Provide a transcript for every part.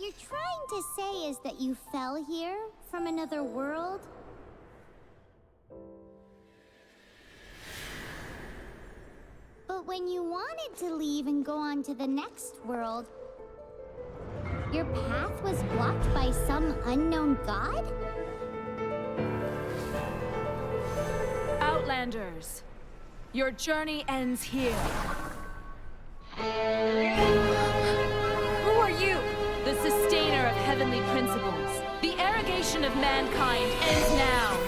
you're trying to say is that you fell here from another world? But when you wanted to leave and go on to the next world, your path was blocked by some unknown god? Outlanders, your journey ends here. Who are you? The sustainer of heavenly principles. The arrogation of mankind ends now.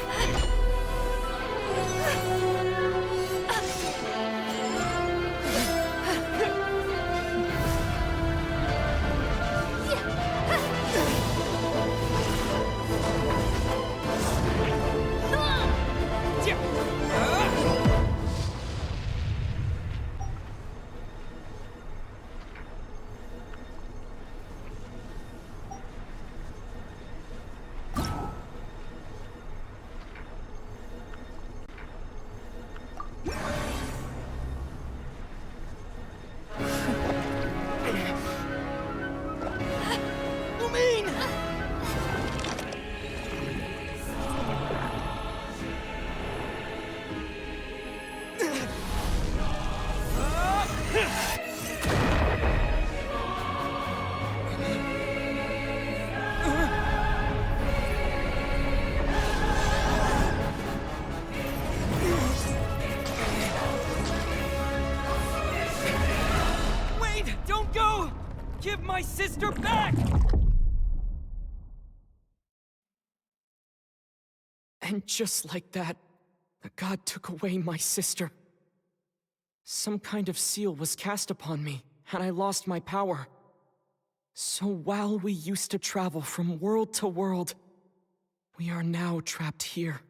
Give my sister back! And just like that, the god took away my sister. Some kind of seal was cast upon me, and I lost my power. So while we used to travel from world to world, we are now trapped here.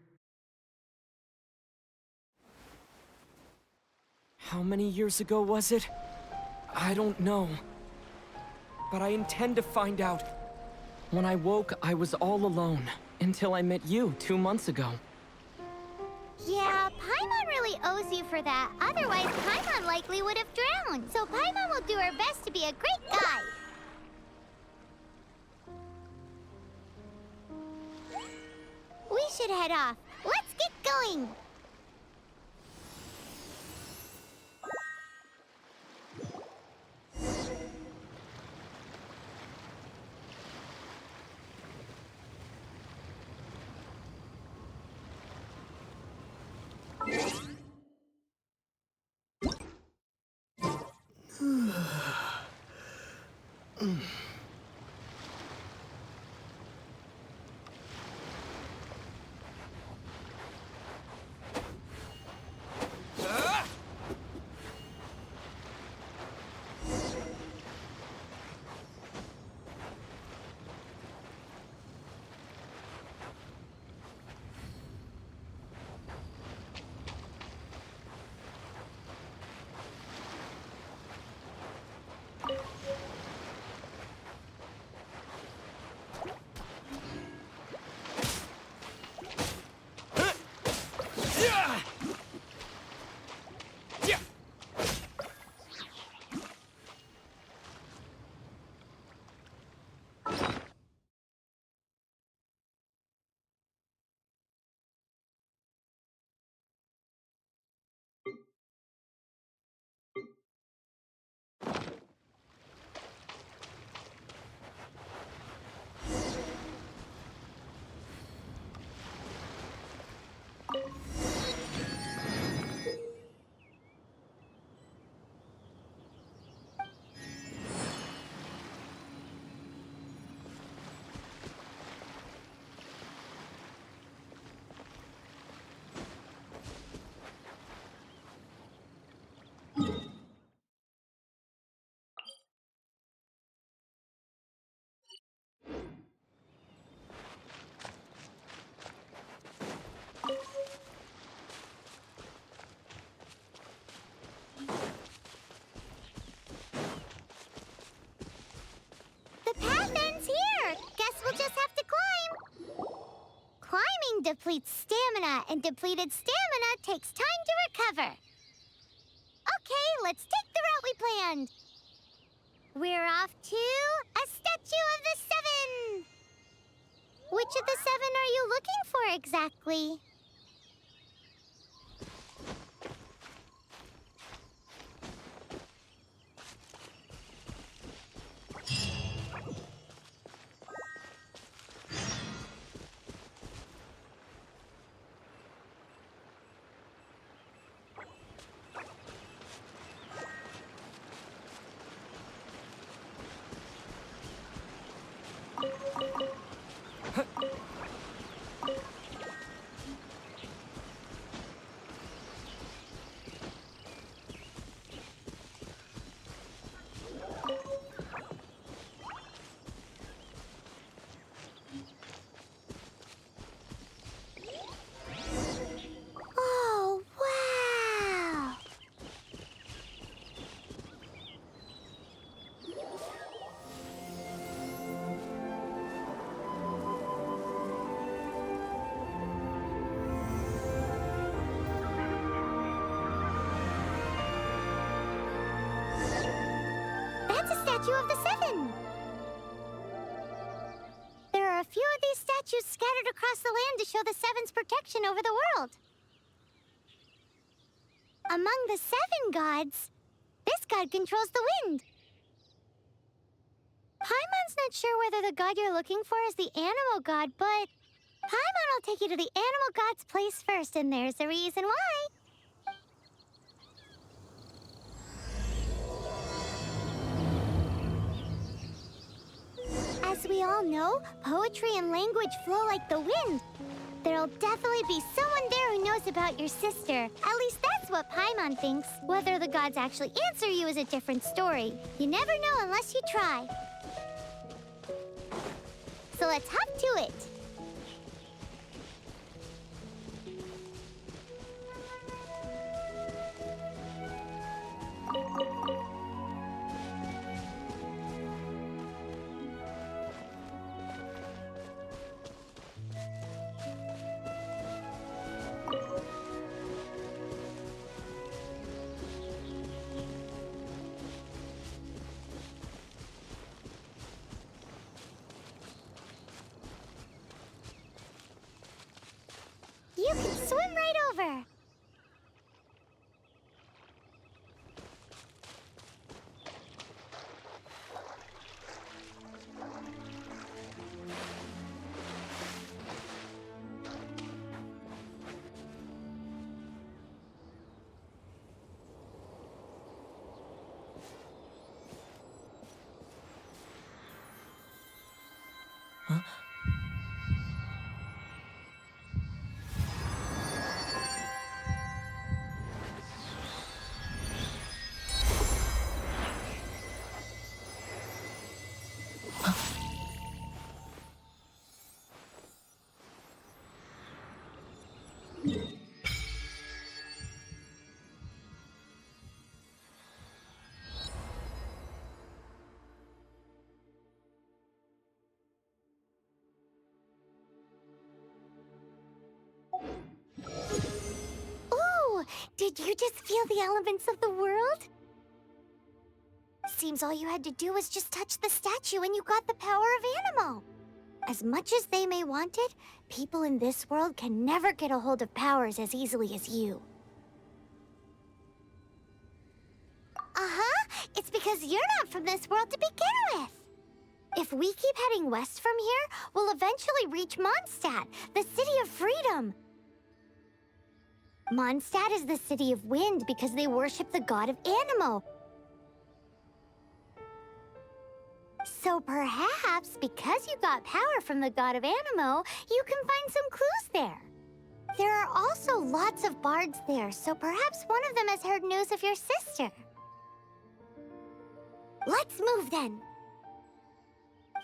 How many years ago was it? I don't know. But I intend to find out. When I woke, I was all alone, until I met you 2 months ago. Yeah, Paimon really owes you for that. Otherwise, Paimon likely would have drowned. So Paimon will do her best to be a great guide. We should head off. Let's get going. Depletes stamina, and depleted stamina takes time to recover. Okay, let's take the route we planned. We're off to Aesthetic. statue of the seven! Which of the seven are you looking for exactly? Oh, wow! That's a statue of the seven! There are a few of these statues scattered across the land to show the seven's protection over the world. Among the seven gods, this god controls the wind. Paimon's not sure whether the god you're looking for is the animal god, but Paimon will take you to the animal god's place first, and there's the reason why. As we all know, poetry and language flow like the wind. There'll definitely be someone there who knows about your sister. At least that's what Paimon thinks. Whether the gods actually answer you is a different story. You never know unless you try. So let's hop to it. You can swim right over. Ooh, did you just feel the elements of the world? Seems all you had to do was just touch the statue and you got the power of animal. As much as they may want it, people in this world can never get a hold of powers as easily as you. Uh-huh, it's because you're not from this world to begin with. If we keep heading west from here, we'll eventually reach Mondstadt, the city of freedom. Mondstadt is the city of wind because they worship the god of Anemo. So perhaps, because you got power from the god of Anemo, you can find some clues there. There are also lots of bards there, so perhaps one of them has heard news of your sister. Let's move then.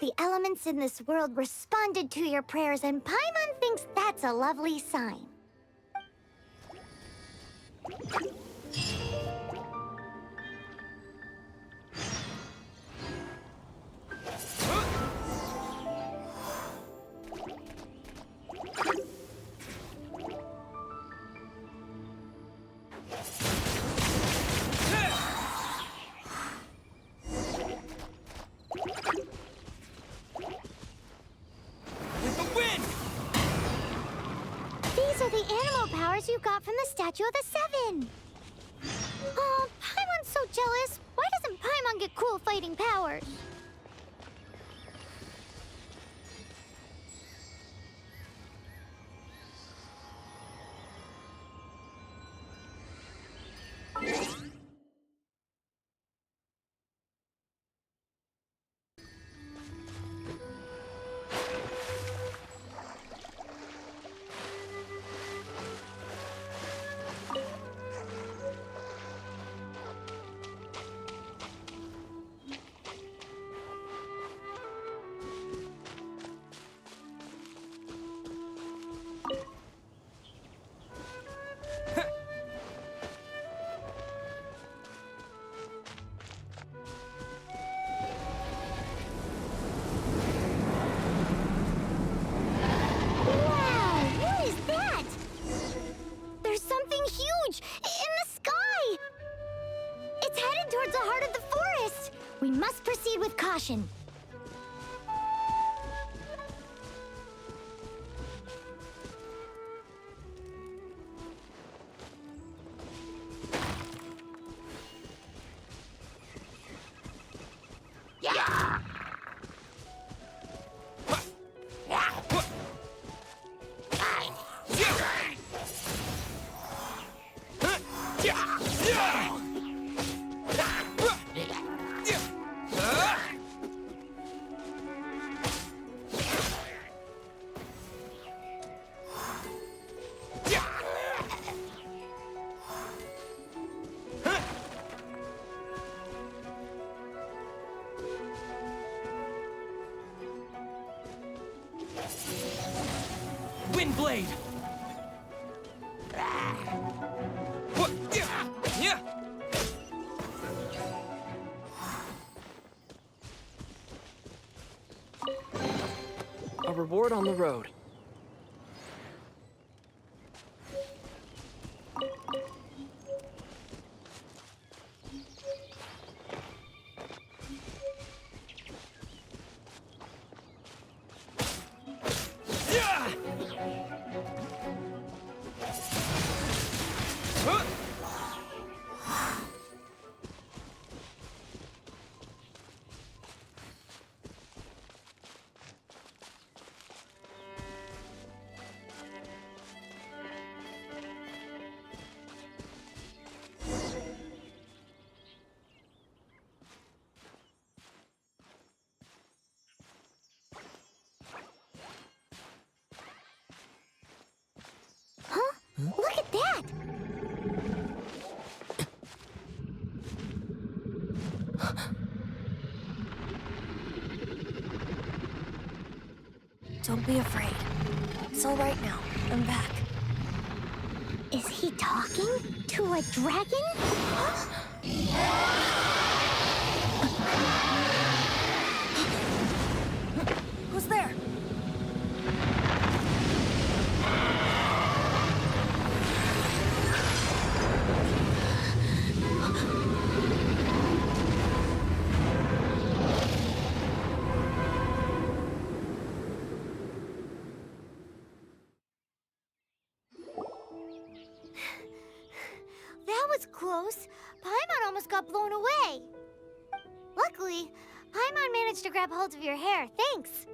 The elements in this world responded to your prayers, and Paimon thinks that's a lovely sign. are the animal powers you got from the Statue of the Seven. Oh, Paimon's so jealous. Why doesn't Paimon get cool fighting powers? We must proceed with caution. Blade! A reward on the road. Look at that! Don't be afraid. It's all right now. I'm back. Is he talking to a dragon? Who's there? That was close. Paimon almost got blown away. Luckily, Paimon managed to grab hold of your hair. Thanks.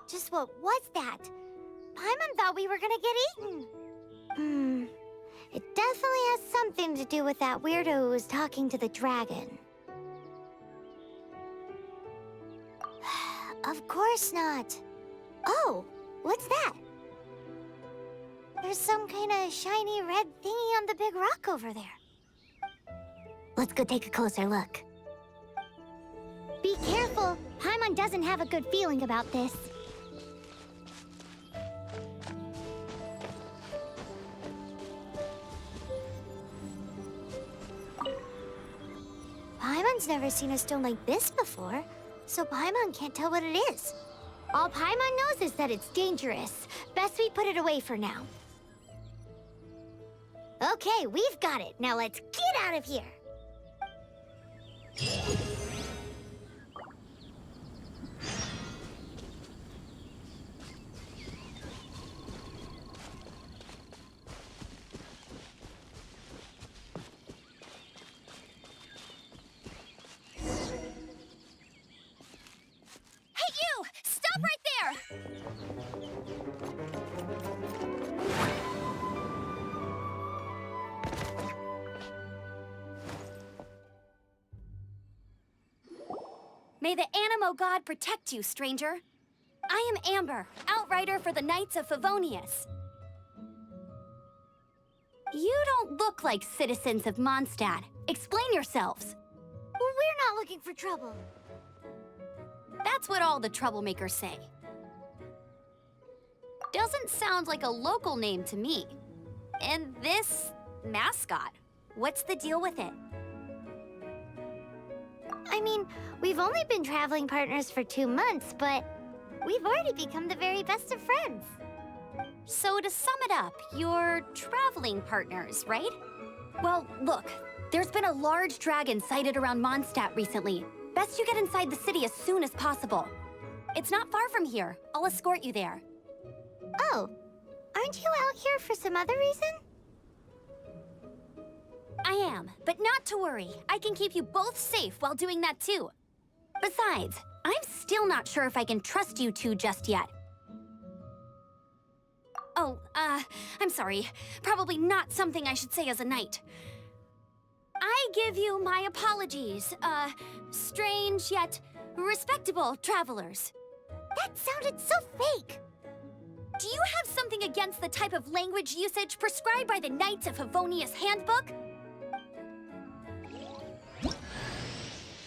Just what was that? Paimon thought we were gonna get eaten. It definitely has something to do with that weirdo who was talking to the dragon. Of course not. Oh, what's that? There's some kind of shiny red thingy on the big rock over there. Let's go take a closer look. Be careful. Paimon doesn't have a good feeling about this. Paimon's never seen a stone like this before, so Paimon can't tell what it is. All Paimon knows is that it's dangerous. Best we put it away for now. Okay, we've got it. Now let's get out of here. May the Animo God protect you, stranger. I am Amber, outrider for the Knights of Favonius. You don't look like citizens of Mondstadt. Explain yourselves. We're not looking for trouble. That's what all the troublemakers say. Doesn't sound like a local name to me. And this mascot, what's the deal with it? I mean, we've only been traveling partners for 2 months, but we've already become the very best of friends. So to sum it up, you're traveling partners, right? Well, look, there's been a large dragon sighted around Mondstadt recently. Best you get inside the city as soon as possible. It's not far from here. I'll escort you there. Oh, aren't you out here for some other reason? I am, but not to worry. I can keep you both safe while doing that too. Besides, I'm still not sure if I can trust you two just yet. Oh, I'm sorry. Probably not something I should say as a knight. I give you my apologies, strange yet respectable travelers. That sounded so fake. Do you have something against the type of language usage prescribed by the Knights of Favonius Handbook?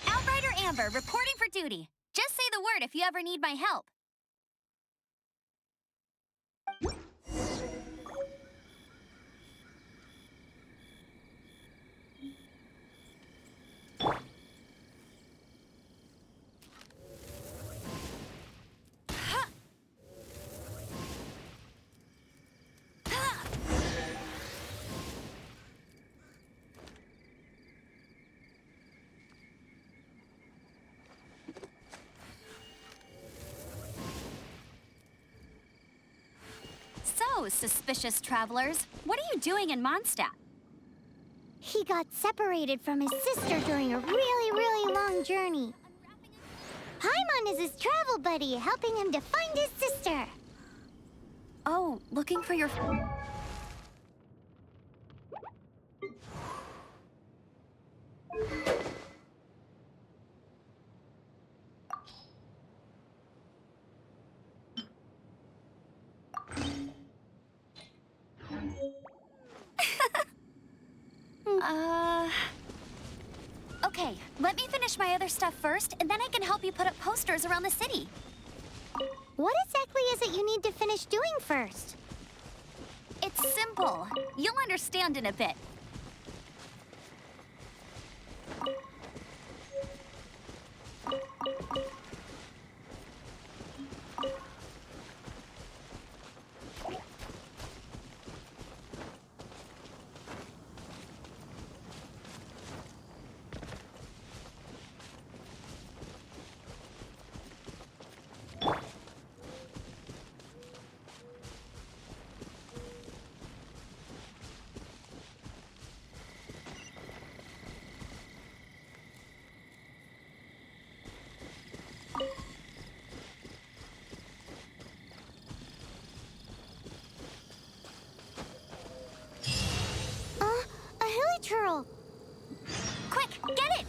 Outrider Amber, reporting for duty. Just say the word if you ever need my help. So, suspicious travelers, what are you doing in Mondstadt? He got separated from his sister during a really long journey. Paimon is his travel buddy, helping him to find his sister. Oh, looking for your... Okay, let me finish my other stuff first, and then I can help you put up posters around the city. What exactly is it you need to finish doing first? It's simple. You'll understand in a bit. A hilly churl. Quick, get it!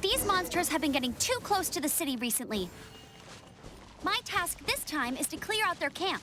These monsters have been getting too close to the city recently. My task this time is to clear out their camp.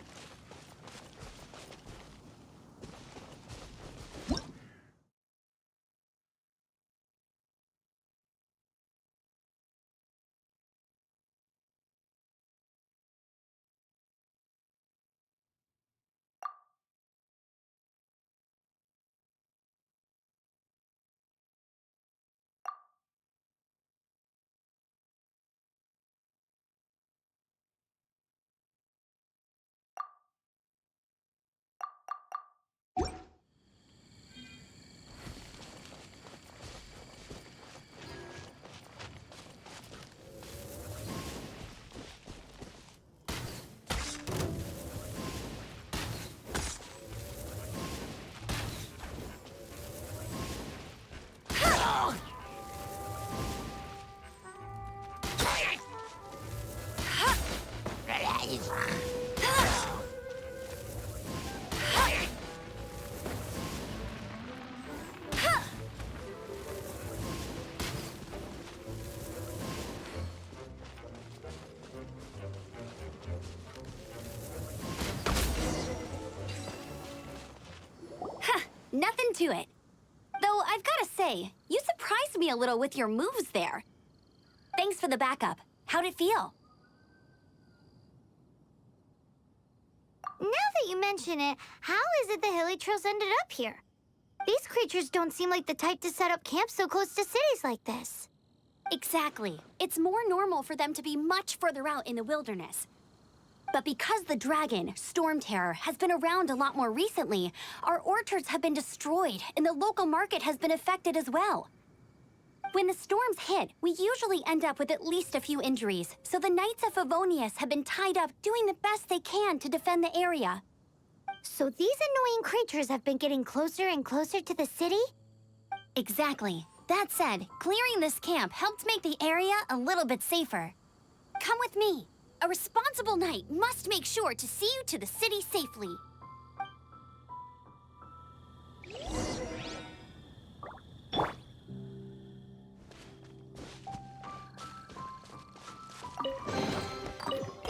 Nothing to it. Though I've gotta say, you surprised me a little with your moves there. Thanks for the backup. How'd it feel? Now that you mention it, how is it the Hilly Trails ended up here? These creatures don't seem like the type to set up camp so close to cities like this. Exactly. It's more normal for them to be much further out in the wilderness. But because the dragon, Stormterror, has been around a lot more recently, our orchards have been destroyed and the local market has been affected as well. When the storms hit, we usually end up with at least a few injuries, so the Knights of Favonius have been tied up doing the best they can to defend the area. So these annoying creatures have been getting closer and closer to the city? Exactly. That said, clearing this camp helped make the area a little bit safer. Come with me. A responsible knight must make sure to see you to the city safely.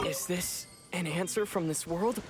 Is this an answer from this world?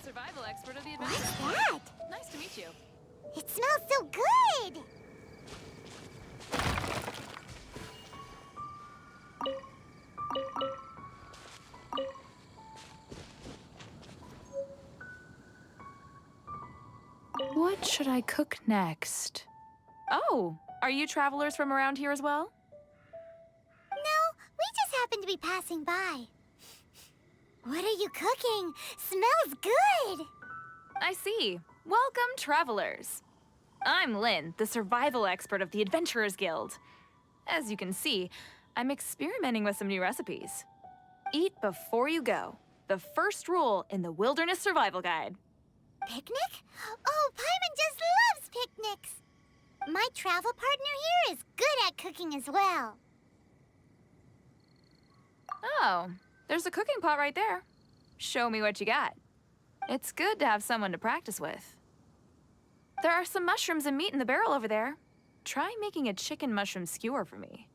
Survival expert of the What's adventure. that? Nice to meet you. It smells so good! What should I cook next? Oh, are you travelers from around here as well? No, we just happen to be passing by. What are you cooking? Smells good! I see. Welcome, travelers. I'm Lynn, the survival expert of the Adventurers Guild. As you can see, I'm experimenting with some new recipes. Eat before you go. The first rule in the Wilderness Survival Guide. Picnic? Oh, Paimon just loves picnics! My travel partner here is good at cooking as well. Oh, there's a cooking pot right there. Show me what you got. It's good to have someone to practice with. There are some mushrooms and meat in the barrel over there. Try making a chicken mushroom skewer for me.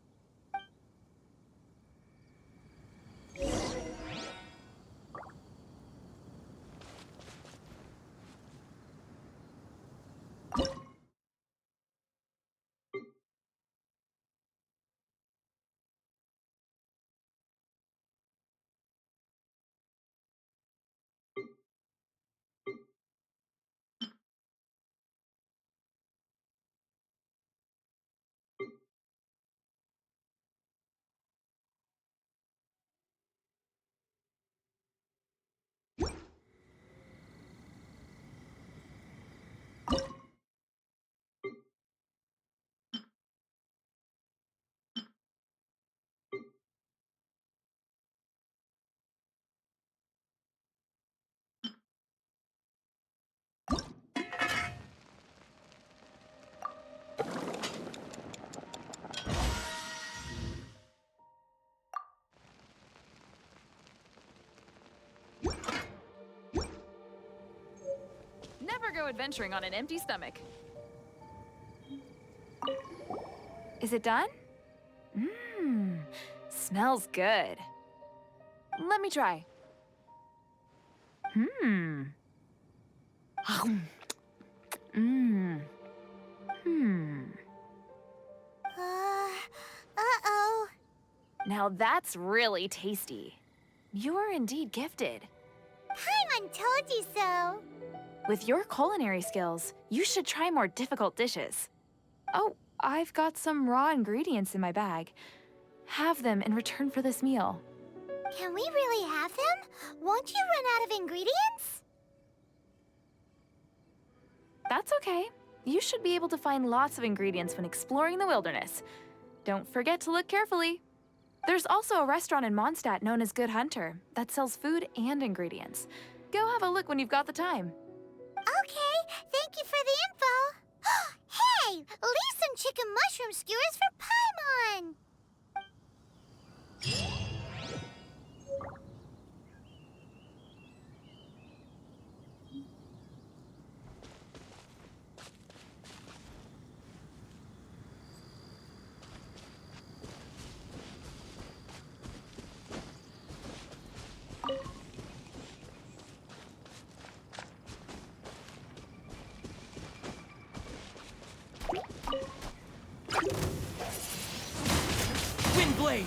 Never go adventuring on an empty stomach. Is it done? Mmm, smells good. Let me try. Mmm. Mmm. Hmm. Uh-oh. Now that's really tasty. You're indeed gifted. Paimon told you so. With your culinary skills, you should try more difficult dishes. Oh, I've got some raw ingredients in my bag. Have them in return for this meal. Can we really have them? Won't you run out of ingredients? That's okay. You should be able to find lots of ingredients when exploring the wilderness. Don't forget to look carefully. There's also a restaurant in Mondstadt known as Good Hunter that sells food and ingredients. Go have a look when you've got the time. Okay, thank you for the info. Hey, leave some chicken mushroom skewers for Paimon. Blade!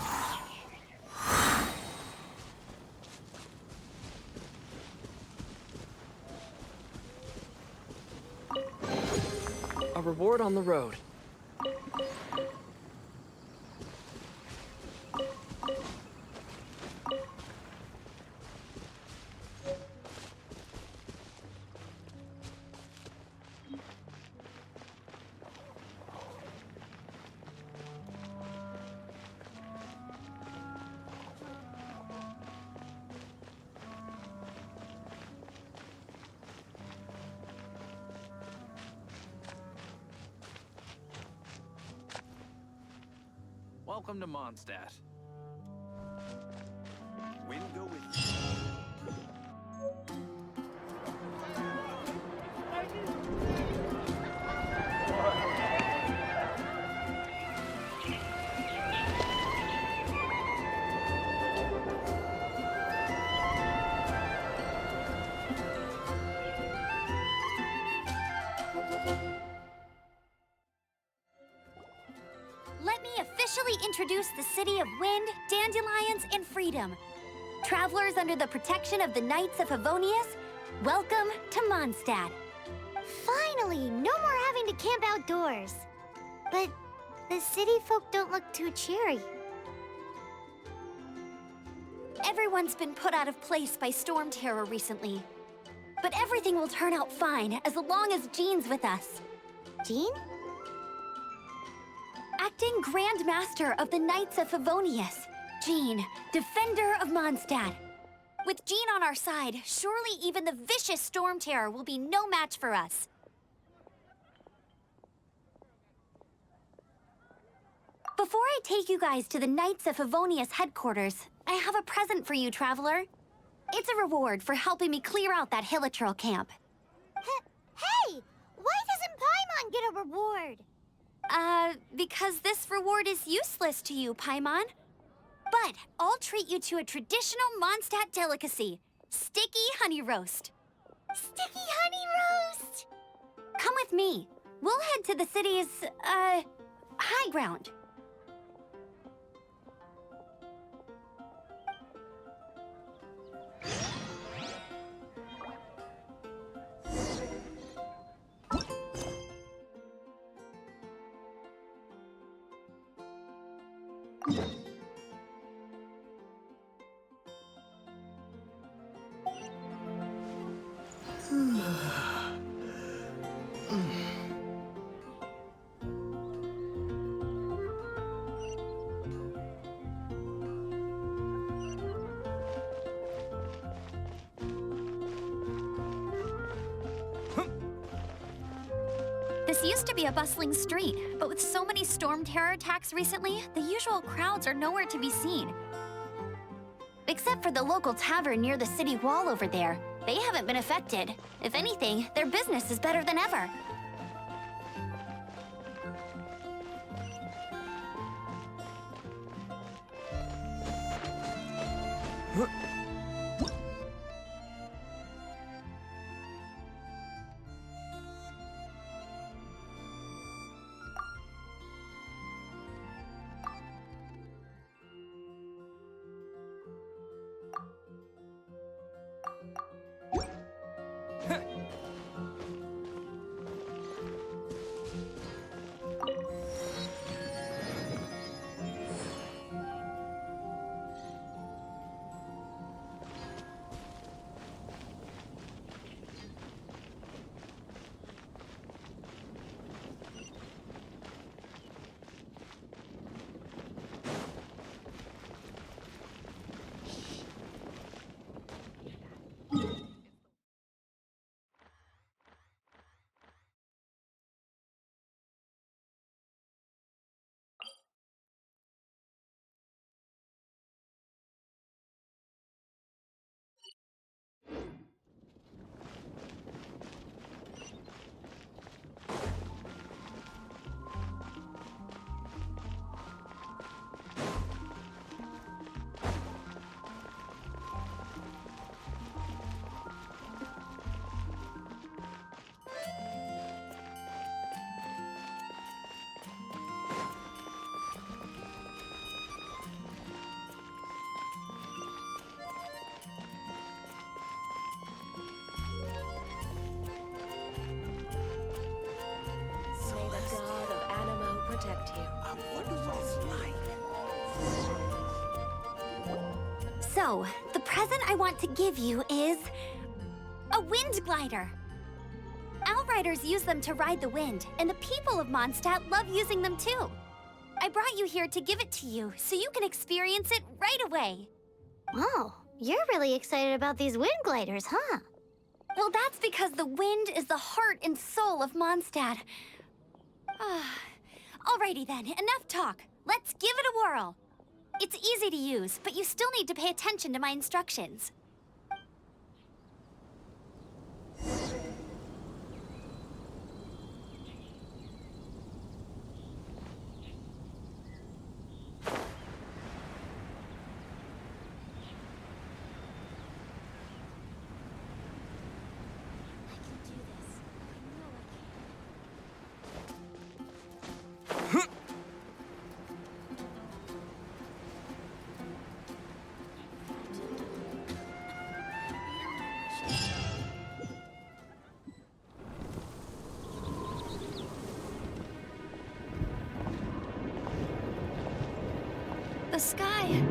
A reward on the road. Welcome to Mondstadt. Wind go with you. Let me officially introduce the city of wind, dandelions, and freedom. Travelers under the protection of the Knights of Favonius, welcome to Mondstadt. Finally, no more having to camp outdoors. But the city folk don't look too cheery. Everyone's been put out of place by Stormterror recently. But everything will turn out fine as long as Jean's with us. Jean? Acting Grand Master of the Knights of Favonius, Jean, Defender of Mondstadt. With Jean on our side, surely even the vicious Stormterror will be no match for us. Before I take you guys to the Knights of Favonius headquarters, I have a present for you, Traveler. It's a reward for helping me clear out that Hilichurl camp. Hey! Why doesn't Paimon get a reward? Because this reward is useless to you, Paimon. But I'll treat you to a traditional Mondstadt delicacy, sticky honey roast. Sticky honey roast! Come with me. We'll head to the city's, high ground. This used to be a bustling street, but with so many Stormterror attacks recently, the usual crowds are nowhere to be seen. Except for the local tavern near the city wall over there. They haven't been affected. If anything, their business is better than ever. Protect you. I wonder what it's like. So, the present I want to give you is a wind glider. Outriders use them to ride the wind, and the people of Mondstadt love using them too. I brought you here to give it to you, so you can experience it right away. Oh, you're really excited about these wind gliders, huh? Well, that's because the wind is the heart and soul of Mondstadt. Alrighty then, enough talk. Let's give it a whirl. It's easy to use, but you still need to pay attention to my instructions. The sky.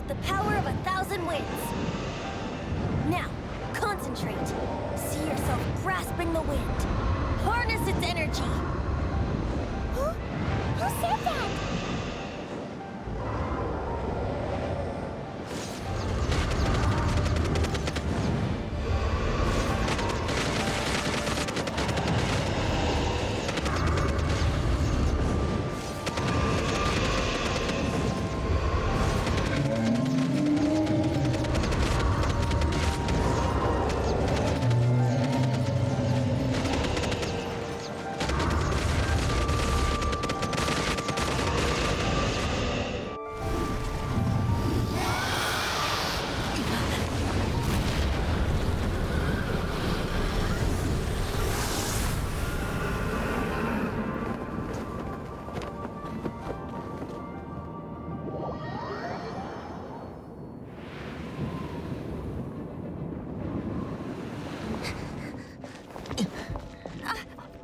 The power of 1,000 winds. Now, concentrate. See yourself grasping the wind. Harness its energy. Who said that?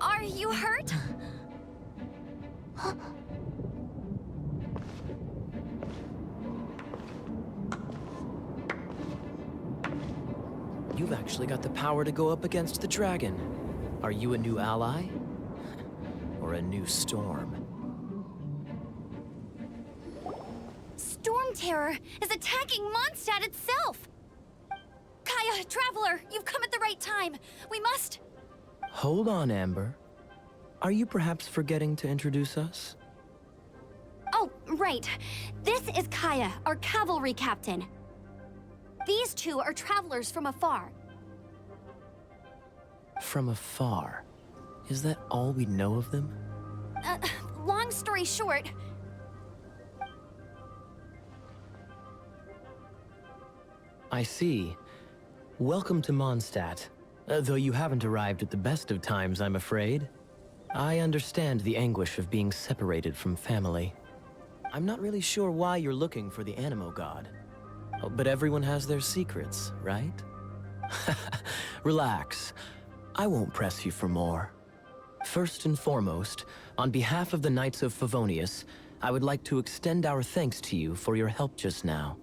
Are you hurt? You've actually got the power to go up against the dragon. Are you a new ally? Or a new storm? Stormterror is attacking Mondstadt itself! Kaeya, Traveler, you've come at the right time. We must... Hold on, Amber. Are you perhaps forgetting to introduce us? Oh, right. This is Kaeya, our cavalry captain. These two are travelers from afar. From afar. Is that all we know of them? Long story short, I see. Welcome to Mondstadt. Though you haven't arrived at the best of times, I'm afraid. I understand the anguish of being separated from family. I'm not really sure why you're looking for the Animo God. Oh, but everyone has their secrets, right? Relax. I won't press you for more. First and foremost, on behalf of the Knights of Favonius, I would like to extend our thanks to you for your help just now.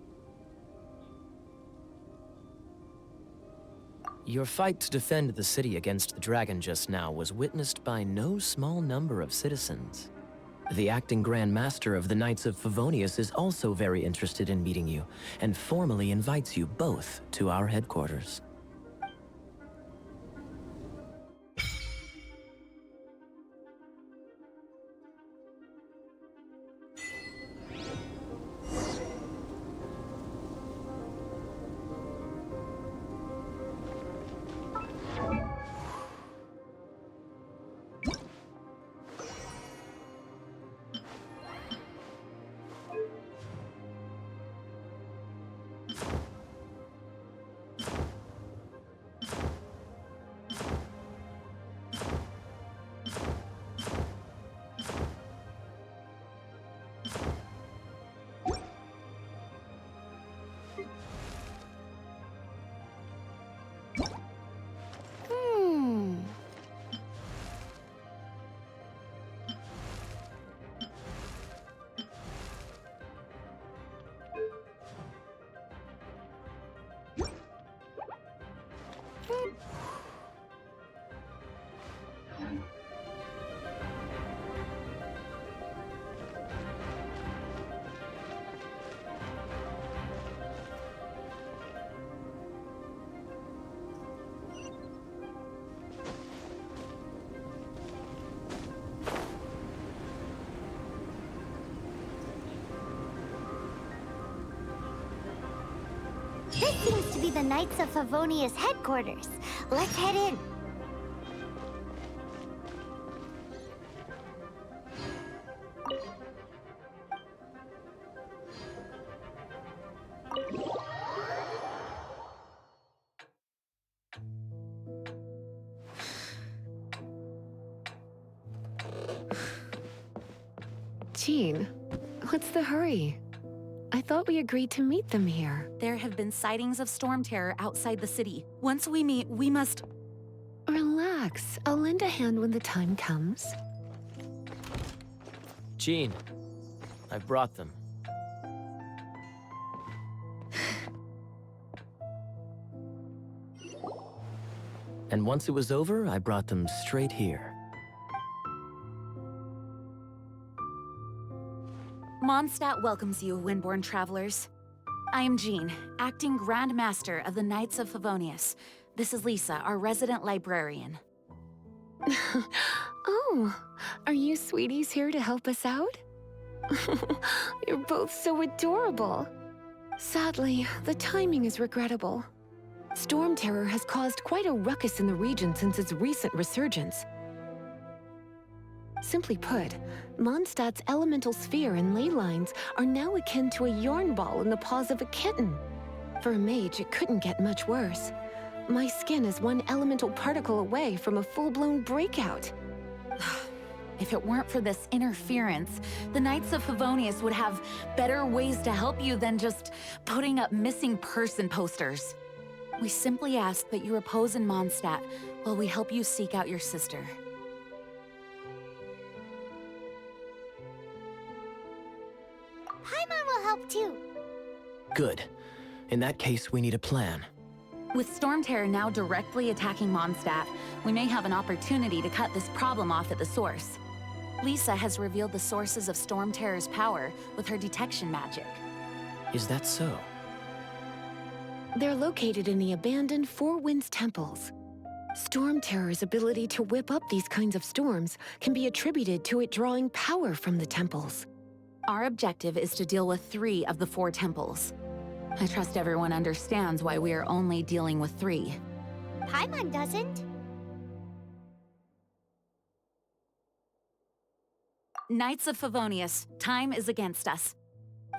Your fight to defend the city against the dragon just now was witnessed by no small number of citizens. The acting Grand Master of the Knights of Favonius is also very interested in meeting you, and formally invites you both to our headquarters. This seems to be the Knights of Favonius headquarters. Let's head in. Jean, what's the hurry? I thought we agreed to meet them here. There have been sightings of Stormterror outside the city. Once we meet, we must... Relax. I'll lend a hand when the time comes. Jean, I've brought them. And once it was over, I brought them straight here. Mondstadt welcomes you, Windborn travelers. I am Jean, acting Grand Master of the Knights of Favonius. This is Lisa, our resident librarian. Oh, are you sweeties here to help us out? You're both so adorable. Sadly, the timing is regrettable. Stormterror has caused quite a ruckus in the region since its recent resurgence. Simply put, Mondstadt's elemental sphere and ley lines are now akin to a yarn ball in the paws of a kitten. For a mage, it couldn't get much worse. My skin is one elemental particle away from a full-blown breakout. If it weren't for this interference, the Knights of Favonius would have better ways to help you than just putting up missing person posters. We simply ask that you repose in Mondstadt while we help you seek out your sister. Paimon will help too. Good. In that case, we need a plan. With Stormterror now directly attacking Mondstadt, we may have an opportunity to cut this problem off at the source. Lisa has revealed the sources of Stormterror's power with her detection magic. Is that so? They're located in the abandoned Four Winds temples. Stormterror's ability to whip up these kinds of storms can be attributed to it drawing power from the temples. Our objective is to deal with 3 of the 4 temples. I trust everyone understands why we are only dealing with 3. Paimon doesn't. Knights of Favonius, time is against us.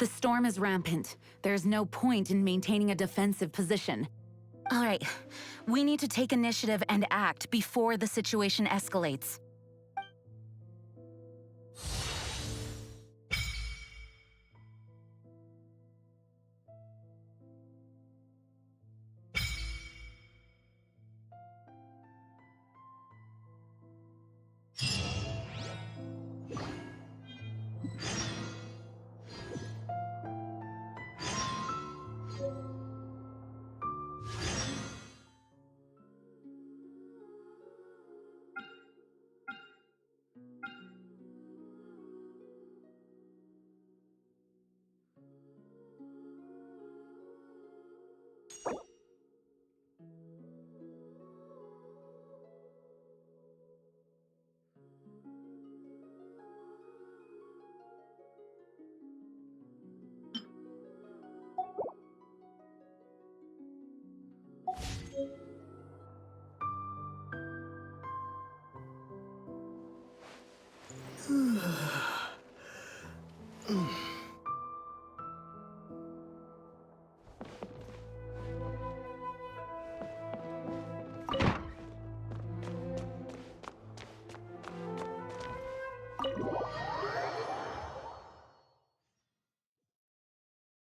The storm is rampant. There's no point in maintaining a defensive position. All right, we need to take initiative and act before the situation escalates.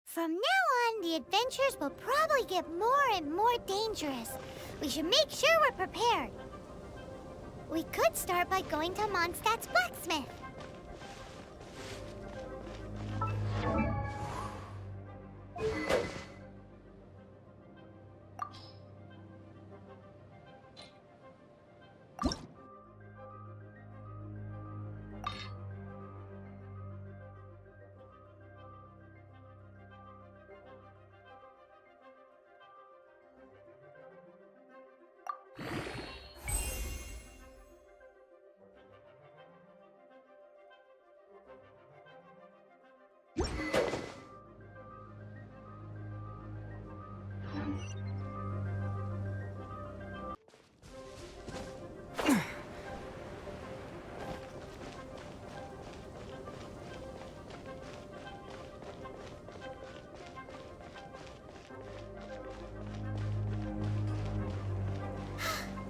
From now on, the adventures will probably get more and more dangerous. We should make sure we're prepared. We could start by going to Mondstadt's Blacksmith.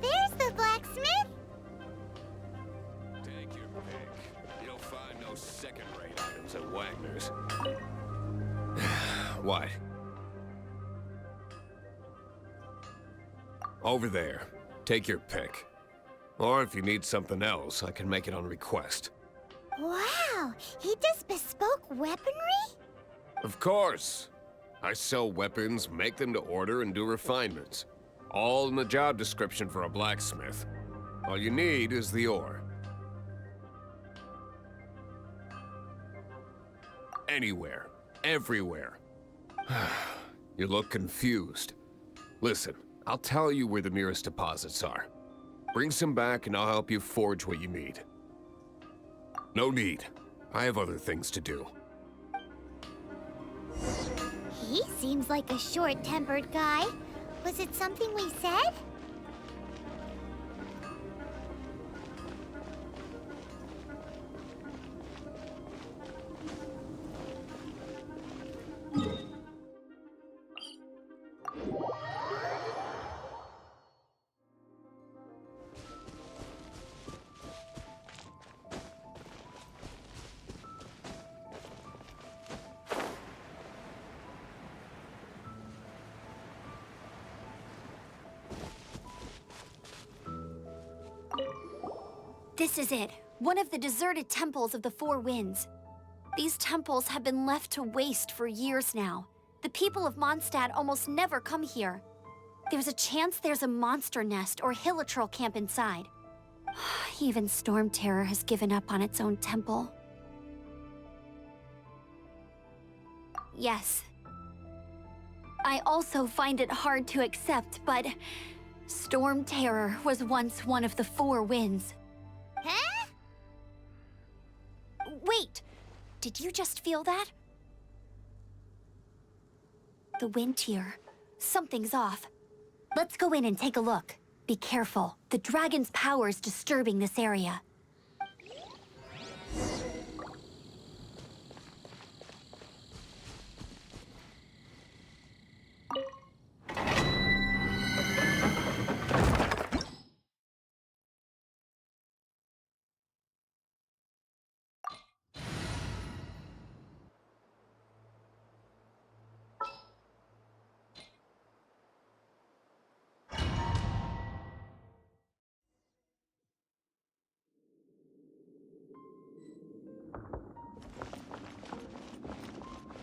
There's the blacksmith. Take your pick. You'll find no second-rate items at Wagner's. What? Over there. Take your pick. Or if you need something else, I can make it on request. Wow, he does bespoke weaponry? Of course. I sell weapons, make them to order, and do refinements. All in the job description for a blacksmith. All you need is the ore. Anywhere. Everywhere. You look confused. Listen, I'll tell you where the nearest deposits are. Bring some back and I'll help you forge what you need. No need. I have other things to do. He seems like a short-tempered guy. Was it something we said? This is it. One of the deserted temples of the Four Winds. These temples have been left to waste for years now. The people of Mondstadt almost never come here. There's a chance there's a monster nest or hilitrol camp inside. Even Stormterror has given up on its own temple. Yes. I also find it hard to accept, but Stormterror was once one of the Four Winds. Huh? Wait! Did you just feel that? The wind here. Something's off. Let's go in and take a look. Be careful. The dragon's power is disturbing this area.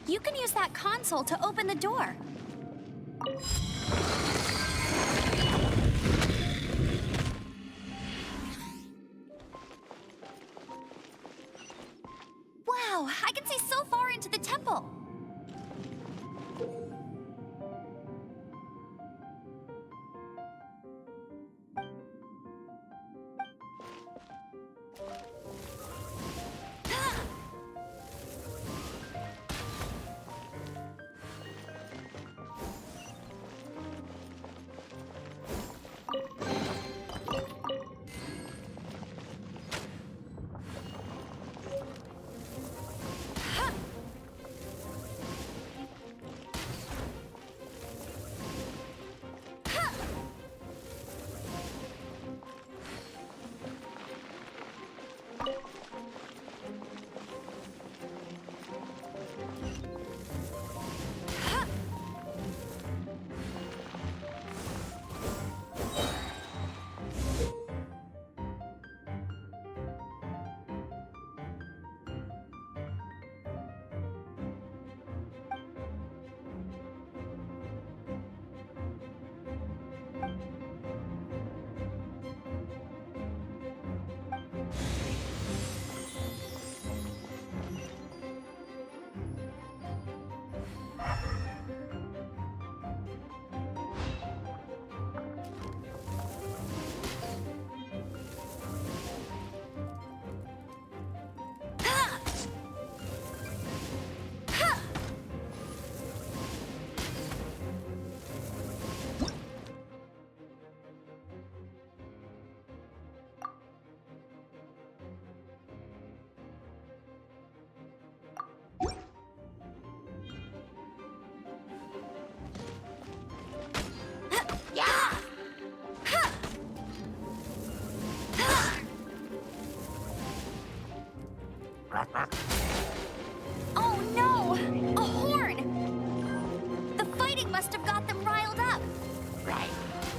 You can use that console to open the door. Wow, I can see so far into the temple. Oh no! A horn! The fighting must have got them riled up. Right.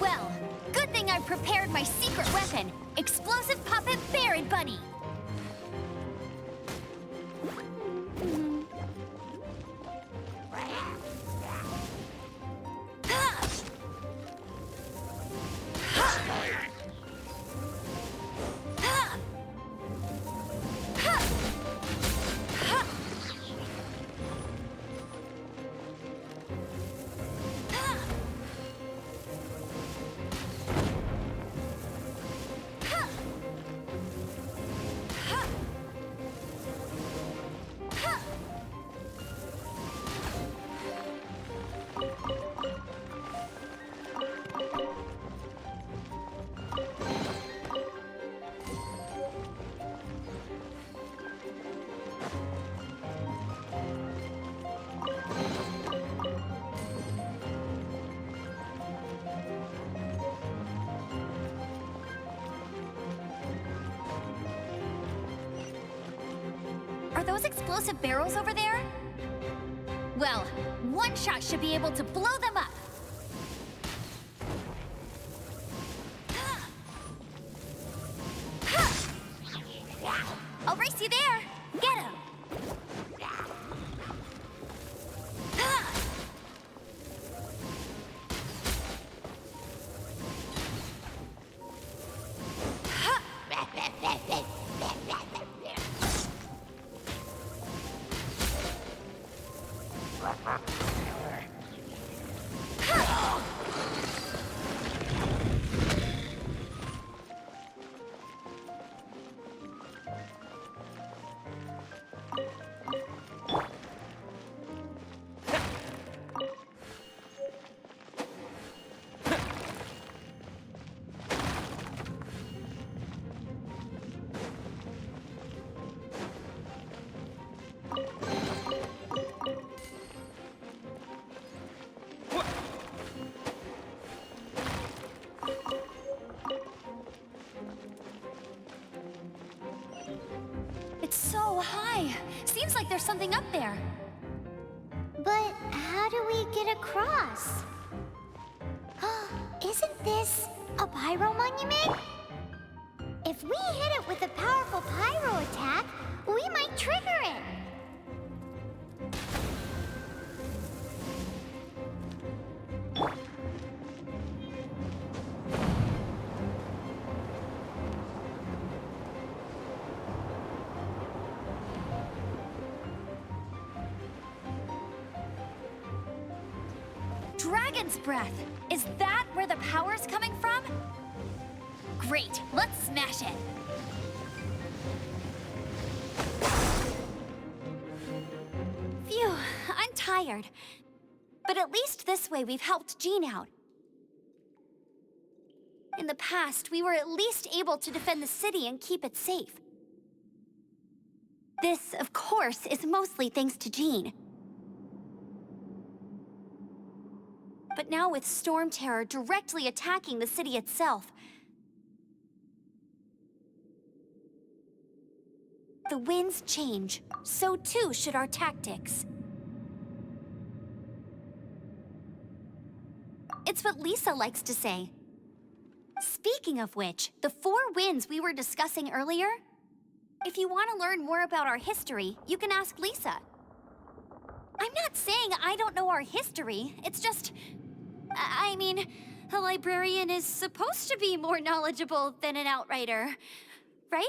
Well, good thing I prepared my secret weapon, explosive puppet Buried Bunny. those explosive barrels over there? Well, one shot should be able to blow them up. I'll race you there. Get him. It's so high. Seems like there's something up there. But how do we get across? Isn't this a pyro monument? If we hit it with a powerful pyro attack, we might trigger it. Dragon's breath! Is that where the power's coming from? Great, let's smash it! Phew, I'm tired. But at least this way we've helped Jean out. In the past, we were at least able to defend the city and keep it safe. This, of course, is mostly thanks to Jean. But now with Stormterror directly attacking the city itself, the winds change. So too should our tactics. It's what Lisa likes to say. Speaking of which, the 4 winds we were discussing earlier, if you want to learn more about our history, you can ask Lisa. I'm not saying I don't know our history, it's just... I mean, a librarian is supposed to be more knowledgeable than an outrider, right?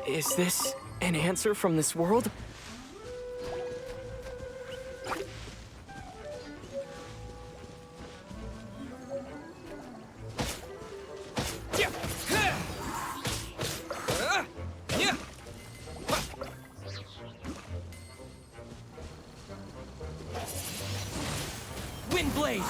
Is this an answer from this world? Windblade!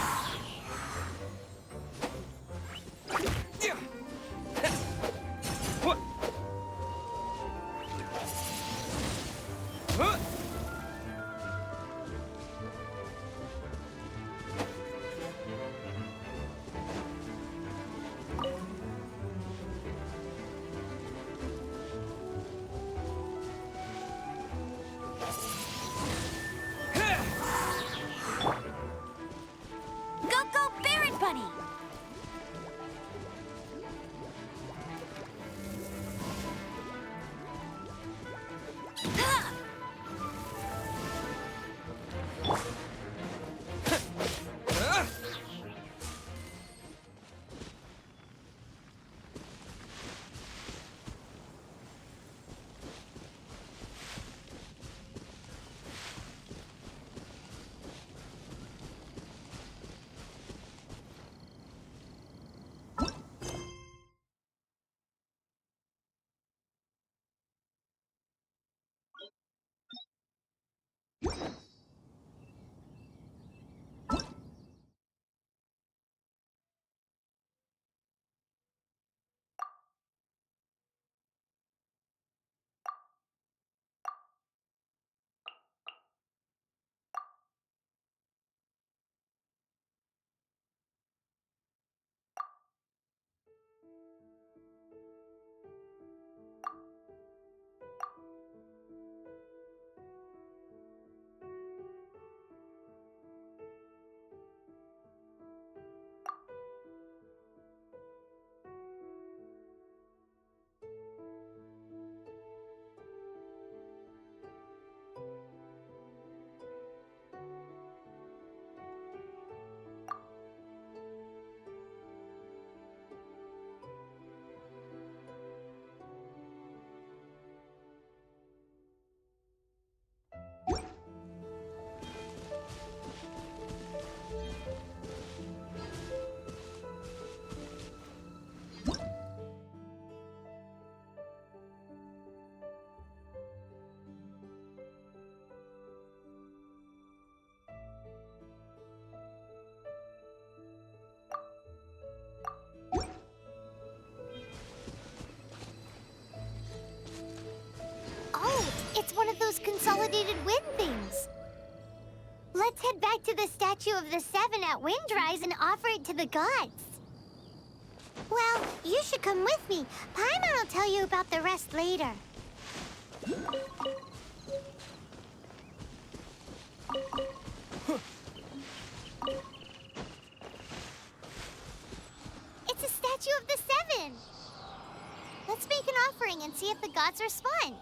those consolidated wind things. Let's head back to the statue of the Seven at Windrise and offer it to the gods. Well, you should come with me. Paimon will tell you about the rest later. It's a statue of the Seven. Let's make an offering and see if the gods respond.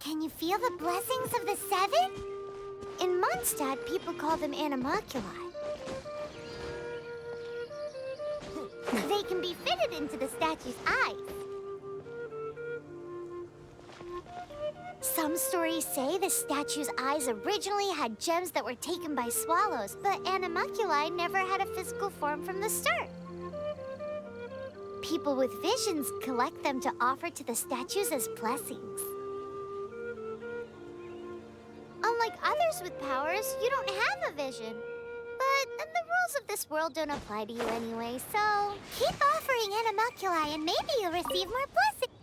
Can you feel the blessings of the Seven? In Mondstadt, people call them animalculi. They can be fitted into the statue's eyes. Some stories say the statue's eyes originally had gems that were taken by swallows, but animalculi never had a physical form from the start. People with visions collect them to offer to the statues as blessings. Unlike others with powers, you don't have a vision. But the rules of this world don't apply to you anyway, so keep offering animalculi and maybe you'll receive more blessings.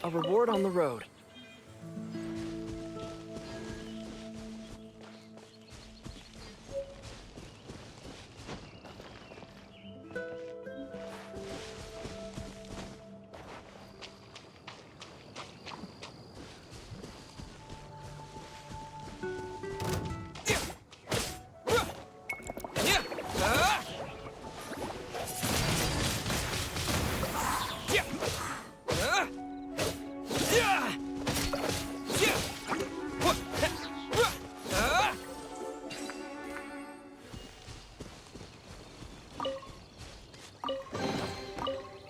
A reward on the road.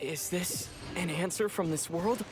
Is this an answer from this world?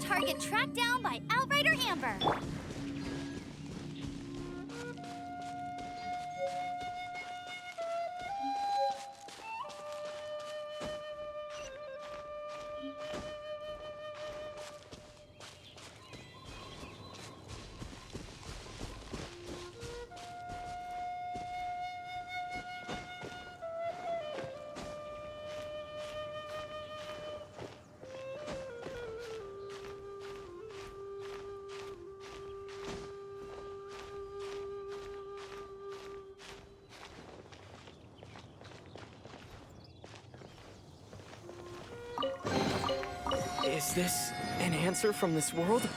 target tracked down by Outrider Amber. Is this an answer from this world?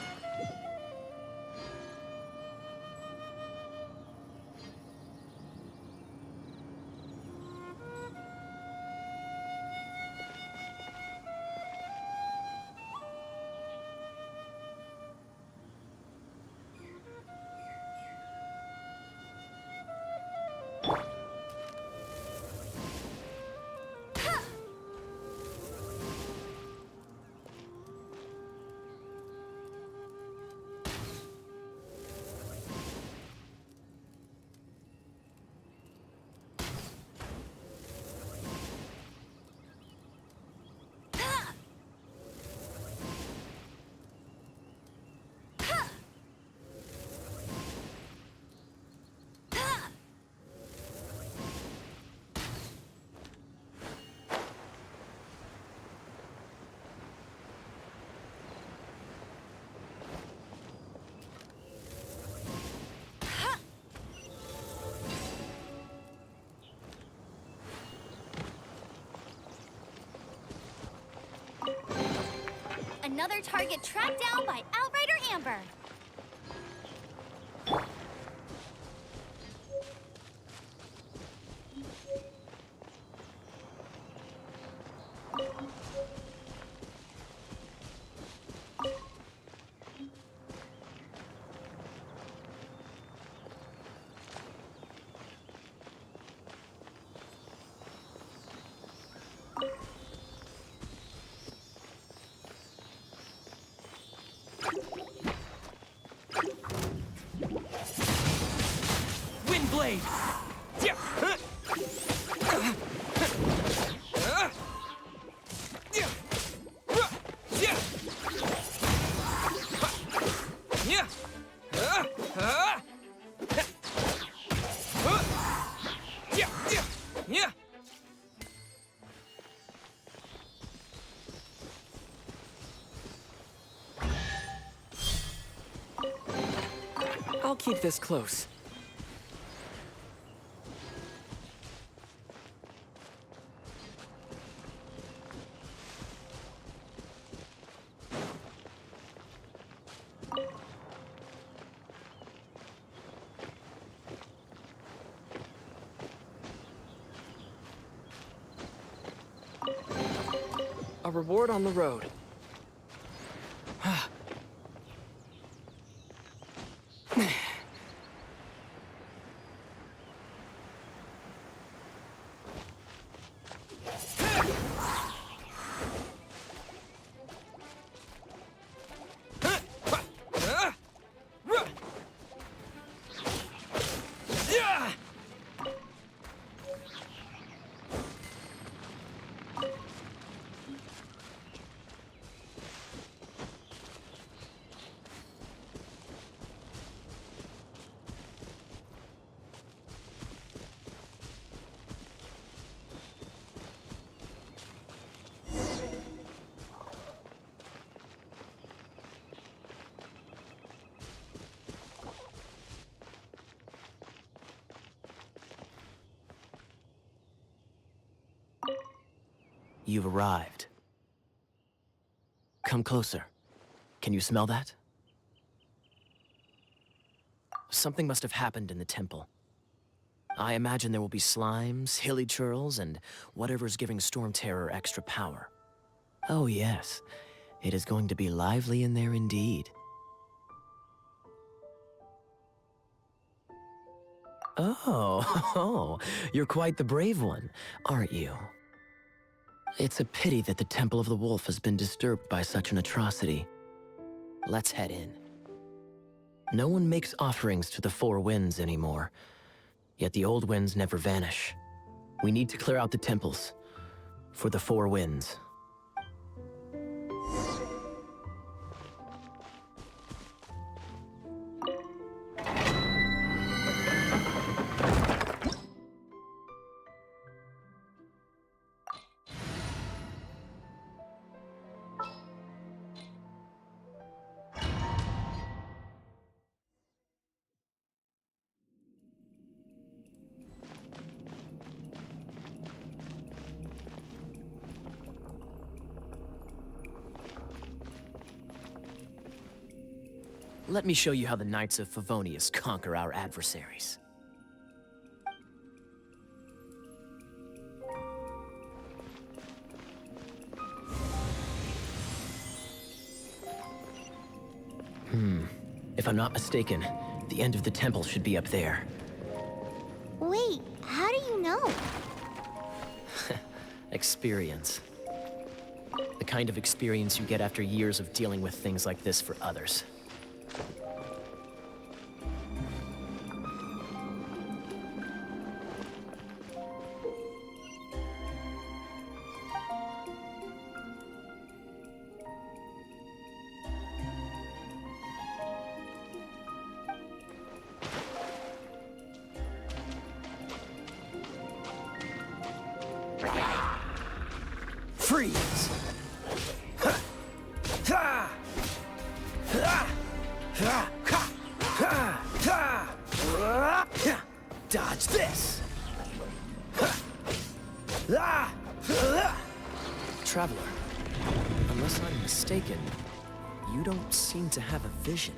Another target tracked down by Outrider Amber. Windblade! Yeah. I'll keep this close. A reward on the road. You've arrived. Come closer. Can you smell that? Something must have happened in the temple. I imagine there will be slimes, hilly churls, and whatever's giving Stormterror extra power. Oh yes, it is going to be lively in there indeed. Oh, you're quite the brave one, aren't you? It's a pity that the Temple of the Wolf has been disturbed by such an atrocity. Let's head in. No one makes offerings to the Four Winds anymore, yet the old winds never vanish. We need to clear out the temples for the Four Winds. Let me show you how the Knights of Favonius conquer our adversaries. If I'm not mistaken, the end of the temple should be up there. Wait, how do you know? Experience. The kind of experience you get after years of dealing with things like this for others. Freeze! Dodge this! Traveler, unless I'm mistaken, you don't seem to have a vision.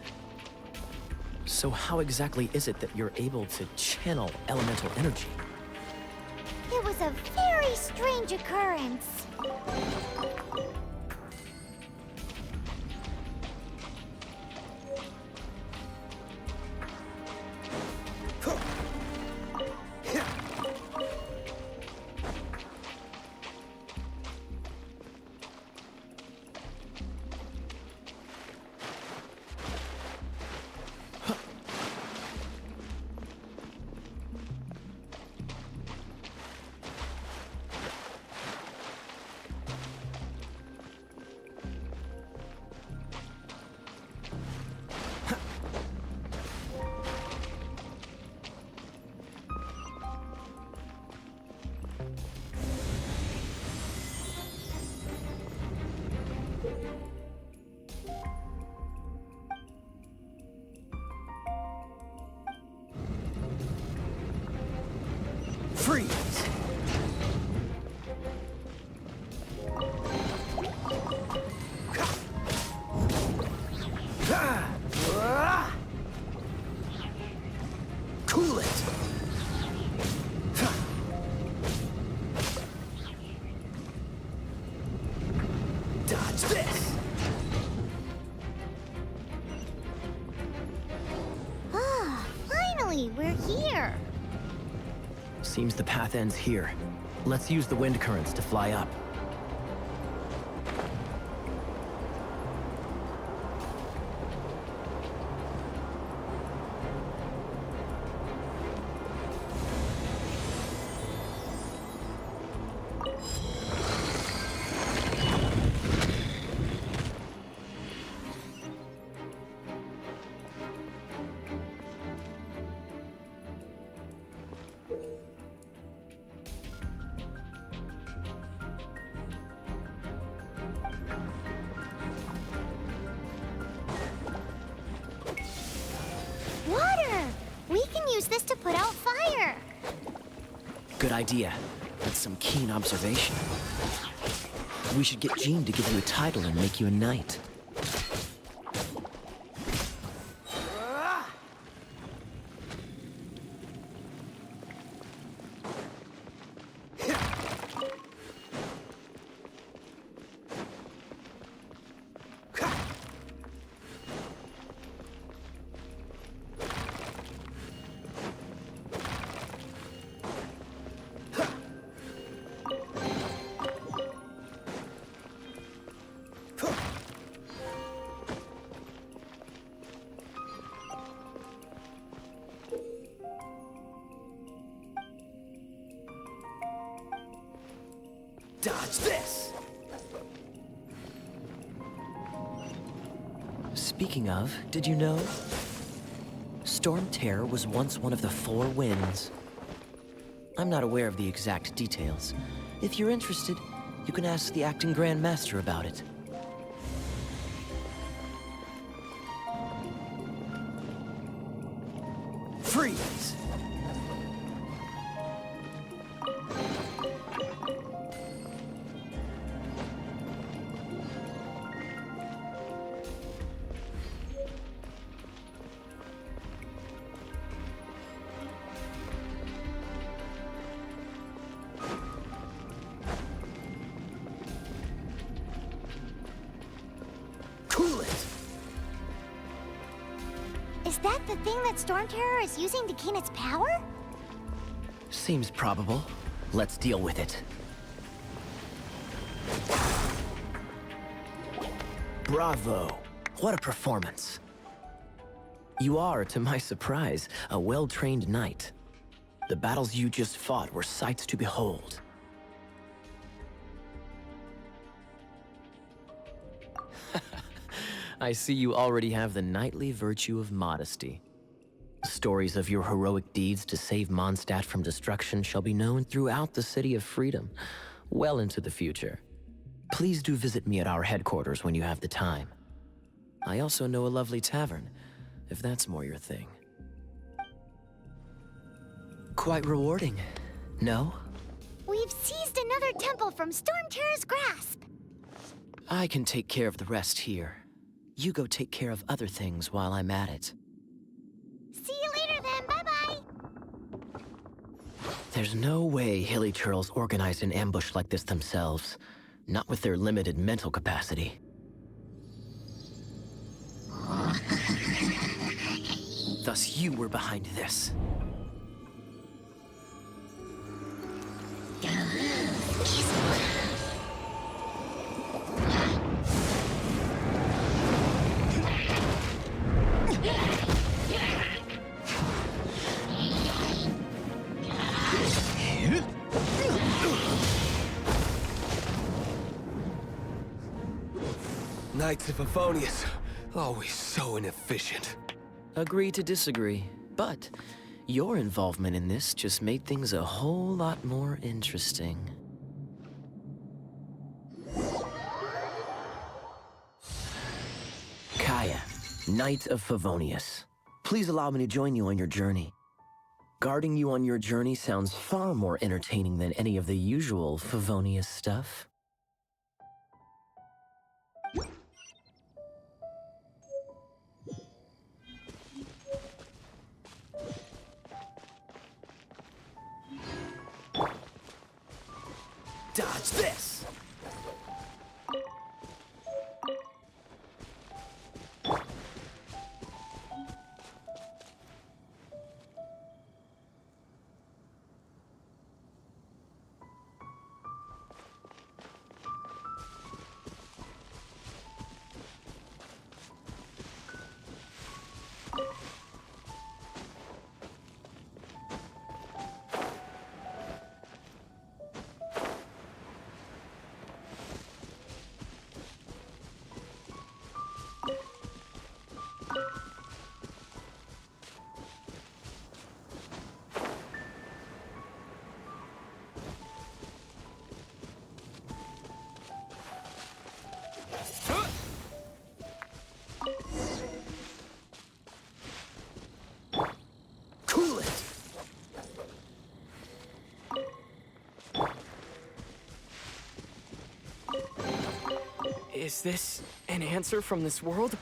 So how exactly is it that you're able to channel elemental energy? It was a very strange occurrence. Freeze! Cool it! Dodge this! Ah, finally, we're here. Seems the path ends here. Let's use the wind currents to fly up. Water! We can use this to put out fire. Good idea. That's some keen observation. We should get Jean to give you a title and make you a knight. Dodge this! Speaking of, did you know? Stormterror was once one of the 4 winds. I'm not aware of the exact details. If you're interested, you can ask the acting Grand Master about it. Freeze! Is that the thing that Stormterror is using to gain its power? Seems probable. Let's deal with it. Bravo! What a performance. You are, to my surprise, a well-trained knight. The battles you just fought were sights to behold. I see you already have the knightly virtue of modesty. Stories of your heroic deeds to save Mondstadt from destruction shall be known throughout the City of Freedom, well into the future. Please do visit me at our headquarters when you have the time. I also know a lovely tavern, if that's more your thing. Quite rewarding, no? We've seized another temple from Stormterror's grasp. I can take care of the rest here. You go take care of other things while I'm at it. See you later then, bye-bye! There's no way Hilly Churls organized an ambush like this themselves. Not with their limited mental capacity. Thus you were behind this. Knights of Favonius, always so inefficient. Agree to disagree, but your involvement in this just made things a whole lot more interesting. Kaeya, Knight of Favonius. Please allow me to join you on your journey. Guarding you on your journey sounds far more entertaining than any of the usual Favonius stuff. Dodge this! Is this an answer from this world?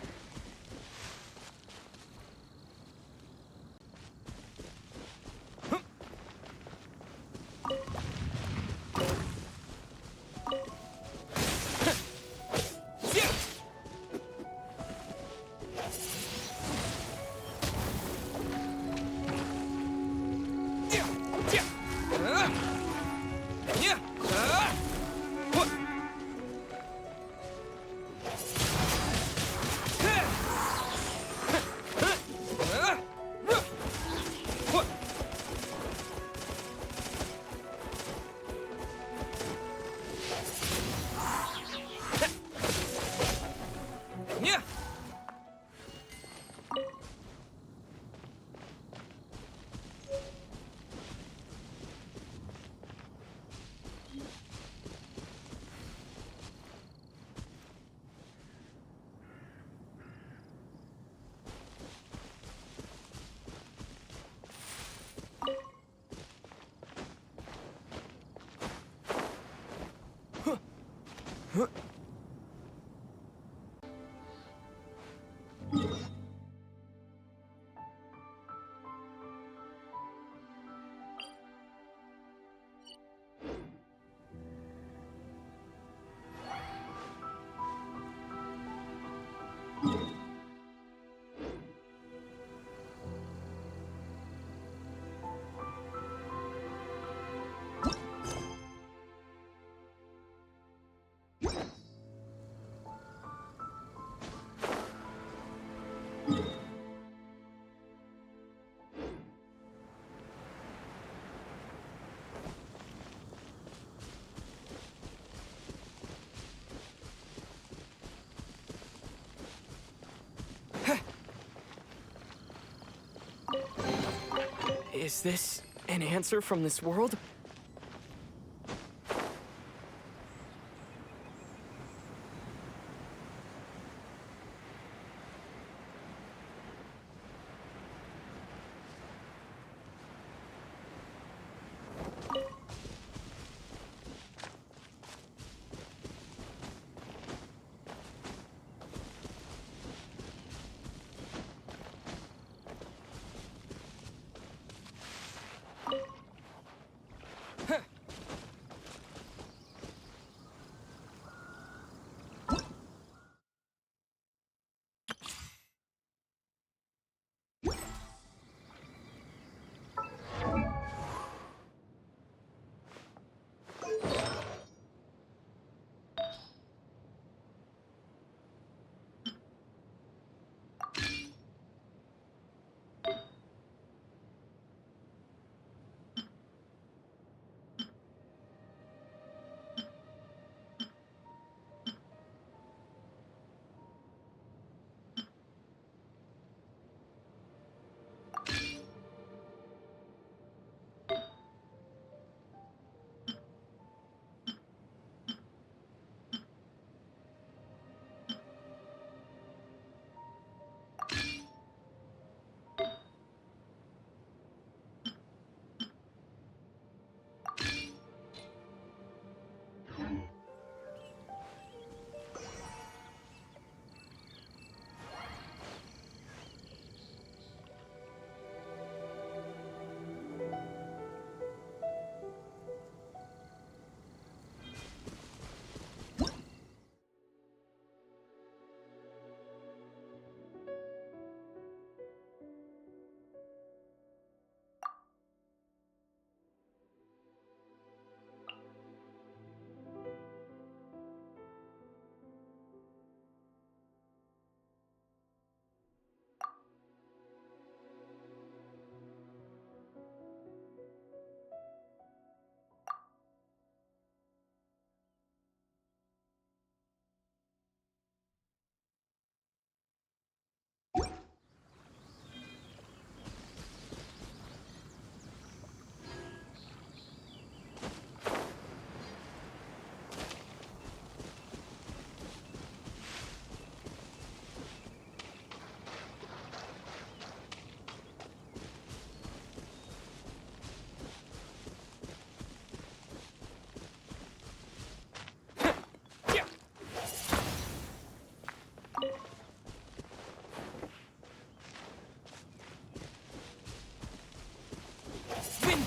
Is this an answer from this world?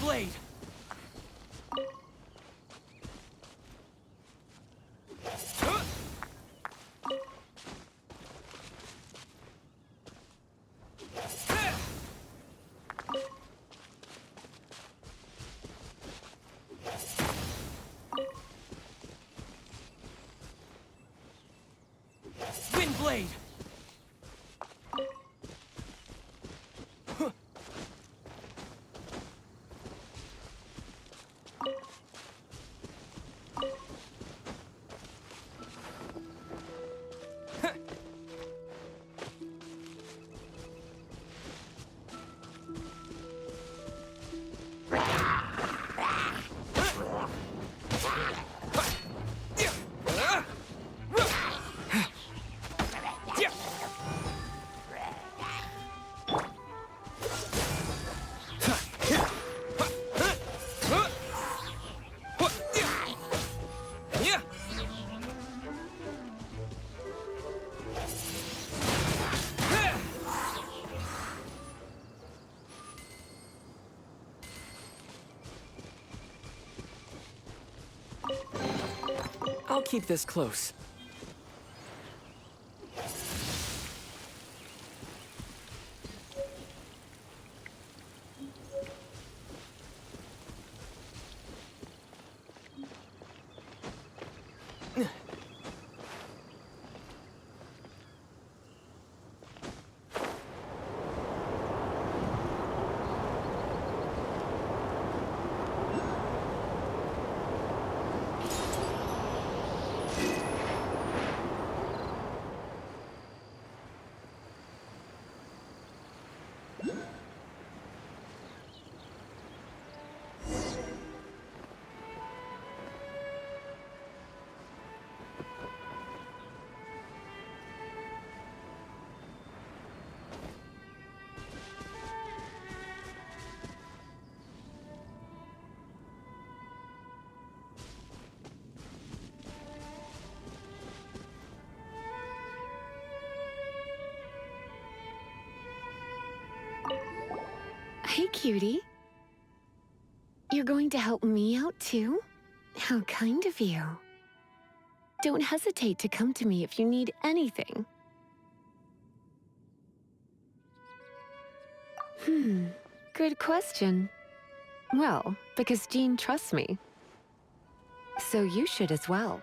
Blade! Wind Blade! keep this close. Hey, cutie. You're going to help me out, too? How kind of you. Don't hesitate to come to me if you need anything. Good question. Well, because Jean trusts me. So you should as well.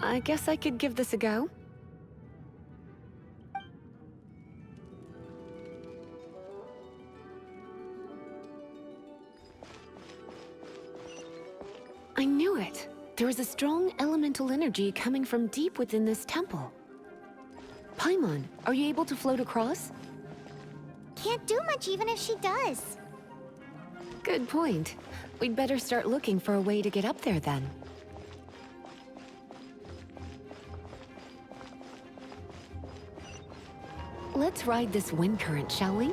I guess I could give this a go. I knew it. There is a strong elemental energy coming from deep within this temple. Paimon, are you able to float across? Can't do much even if she does. Good point. We'd better start looking for a way to get up there then. Let's ride this wind current, shall we?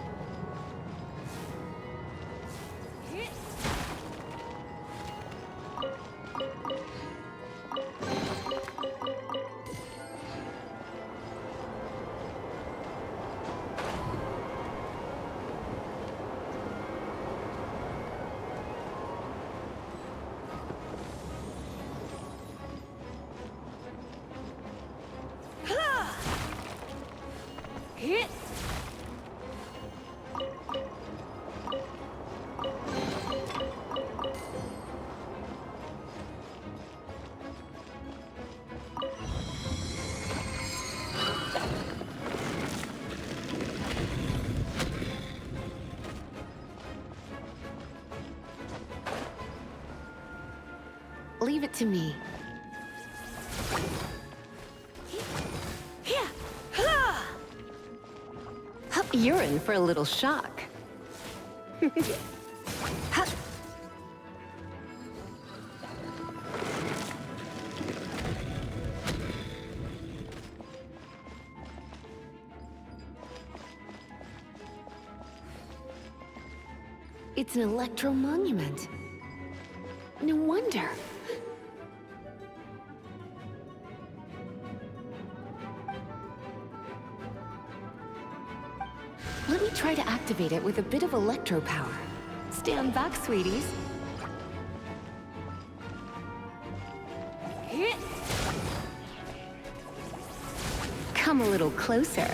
Leave it to me. You're in for a little shock. It's an electro monument. No wonder. Let me try to activate it with a bit of electro power. Stand back, sweeties. Come a little closer.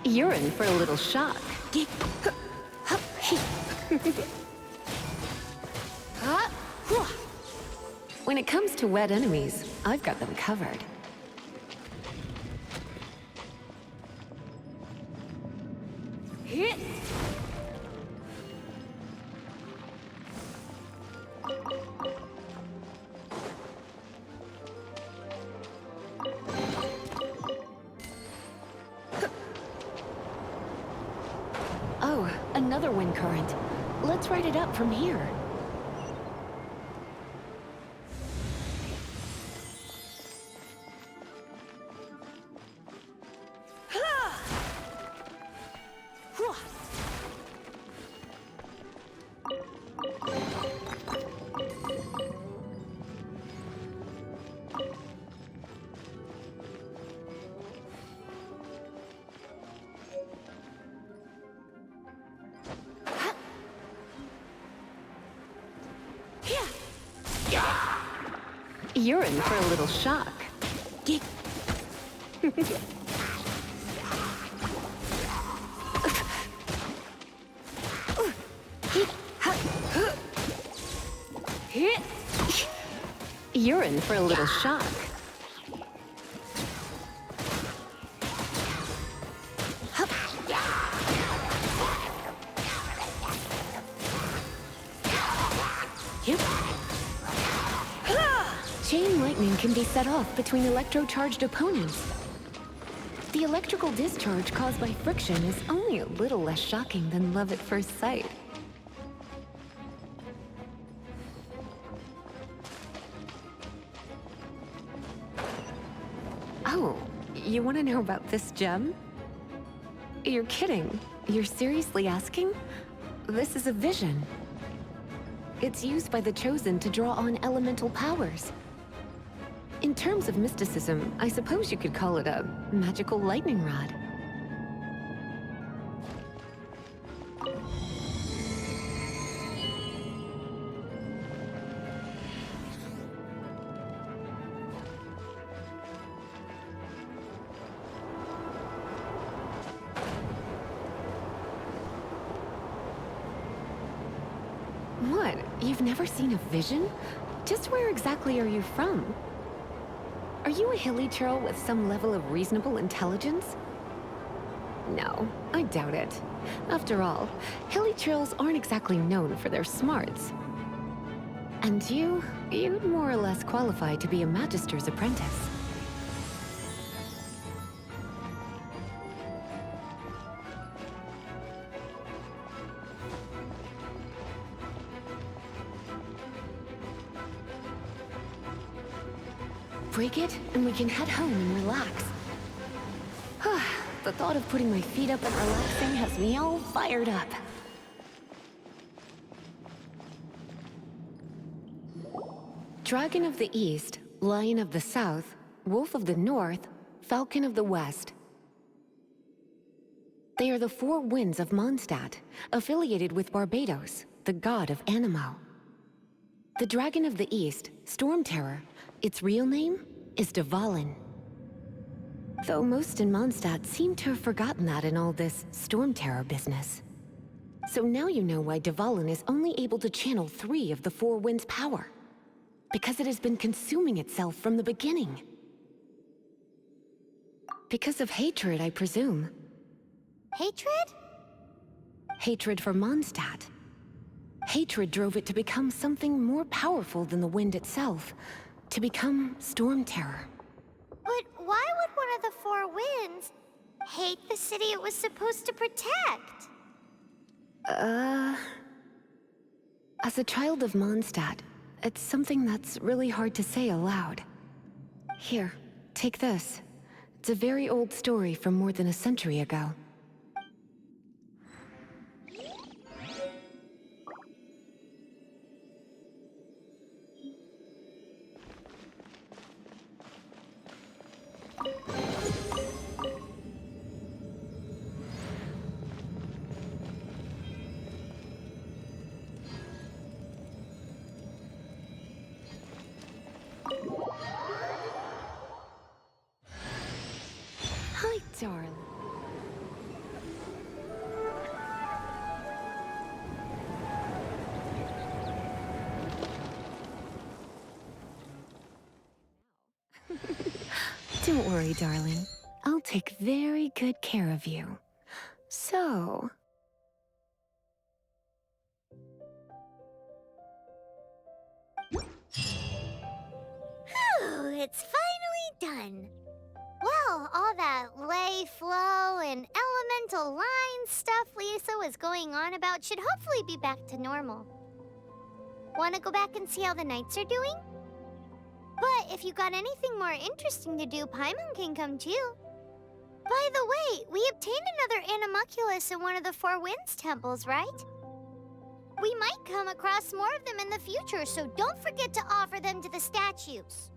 You're in for a little shock. When it comes to wet enemies, I've got them covered. Oh, another wind current. Let's ride it up from here. You're in for a little shock. You're in for a little shock. Chain lightning can be set off between electro-charged opponents. The electrical discharge caused by friction is only a little less shocking than love at first sight. Oh, you want to know about this gem? You're kidding. You're seriously asking? This is a vision. It's used by the Chosen to draw on elemental powers. In terms of mysticism, I suppose you could call it a magical lightning rod. What? You've never seen a vision? Just where exactly are you from? Are you a hilly churl with some level of reasonable intelligence? No, I doubt it. After all, hilly churls aren't exactly known for their smarts. And you'd more or less qualify to be a magister's apprentice. Break it, and we can head home and relax. The thought of putting my feet up and relaxing has me all fired up. Dragon of the East, Lion of the South, Wolf of the North, Falcon of the West. They are the four winds of Mondstadt, affiliated with Barbados, the god of Anemo. The Dragon of the East, Stormterror, its real name is Dvalin. Though most in Mondstadt seem to have forgotten that in all this Stormterror business. So now you know why Dvalin is only able to channel 3 of the four winds' power. Because it has been consuming itself from the beginning. Because of hatred, I presume. Hatred? Hatred for Mondstadt. Hatred drove it to become something more powerful than the wind itself. To become Stormterror. But why would one of the four winds hate the city it was supposed to protect? As a child of Mondstadt, it's something that's really hard to say aloud. Here, take this. It's a very old story from more than a century ago. Don't worry, darling. I'll take very good care of you. So... Whew, it's finally done. Well, all that lay, flow, and elemental line stuff Lisa was going on about should hopefully be back to normal. Want to go back and see how the knights are doing? But if you got anything more interesting to do, Paimon can come too. By the way, we obtained another Animalculus in one of the Four Winds temples, right? We might come across more of them in the future, so don't forget to offer them to the statues.